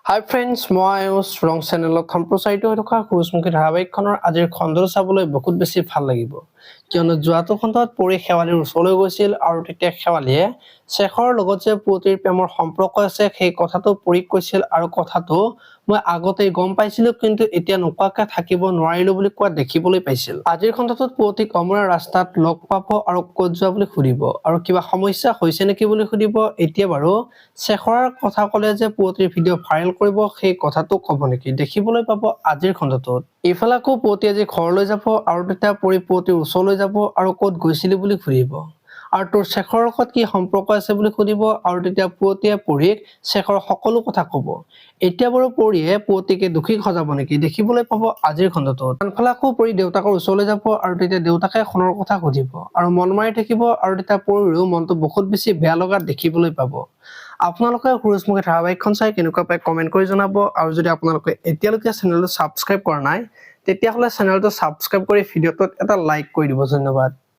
হাই friends, মই আয়ুষ ৰং চেনেলত সম্প্ৰচাৰিত হৈ থকা সূৰুযমুখী ধাৰাবাহিকখনৰ আজিৰ খণ্ডটো চাবলৈ বহুত বেছি ভাল লাগিব, কিয়নো যোৱাটো খণ্ডত পৰী শেৱালীৰ ওচৰলৈ গৈছিল আৰু তেতিয়া শেৱালীয়ে শেখৰৰ লগত যে পুৱতিৰ প্ৰেমৰ সম্পৰ্ক আছে সেই কথাটো পৰীক কৈছিল আৰু কথাটো মই আগতেই গম পাইছিলো, কিন্তু এতিয়া নোকোৱাকৈ থাকিব নোৱাৰিলো বুলি কোৱা দেখিবলৈ পাইছিল। আজিৰ খণ্ডটোত পুৱতিক অমৰা ৰাস্তাত লগ পাব আৰু ক'ত যোৱা বুলি সুধিব আৰু কিবা সমস্যা হৈছে নেকি বুলি সুধিব। এতিয়া বাৰু শেখৰৰ কথা ক'লে যে পুৱতিৰ ভিডিঅ' ভাইৰেল কৰিব, সেই কথাটো ক'ব নেকি দেখিবলৈ পাব আজিৰ খণ্ডটোত। ইফালে আকৌ পুৱতি আজি ঘৰলৈ যাব আৰু তেতিয়া পৰী পুৱতিৰ ওচৰলৈ যাব আৰু ক'ত গৈছিলি বুলি সুধিব আৰু তোৰ শেখৰৰ লগত কি সম্পৰ্ক আছে বুলি সুধিব আৰু তেতিয়া পুৱতিয়ে পৰীক শেখৰৰ সকলো কথা ক'ব। এতিয়া বাৰু পৰীয়ে পুৱতিকে দোষী সজাব নেকি দেখিবলৈ পাব আজিৰ খণ্ডটোত। আনফালে আকৌ পৰী দেউতাকৰ ওচৰলৈ যাব আৰু তেতিয়া দেউতাকে সোণৰ কথা সুধিব আৰু মন মাৰি থাকিব আৰু তেতিয়া পৰীৰো মনটো বহুত বেছি বেয়া লগা দেখিবলৈ পাব। আপোনালোকে সূৰুযমুখী ধাৰাবাহিকখন চাই কেনেকুৱা পায় কমেণ্ট কৰি জনাব আৰু যদি আপোনালোকে এতিয়ালৈকে চেনেলটো ছাবস্ক্ৰাইব কৰা নাই তেতিয়াহ'লে চেনেলটো ছাবস্ক্ৰাইব কৰি ভিডিঅ'টোত এটা লাইক কৰি দিব। ধন্যবাদ।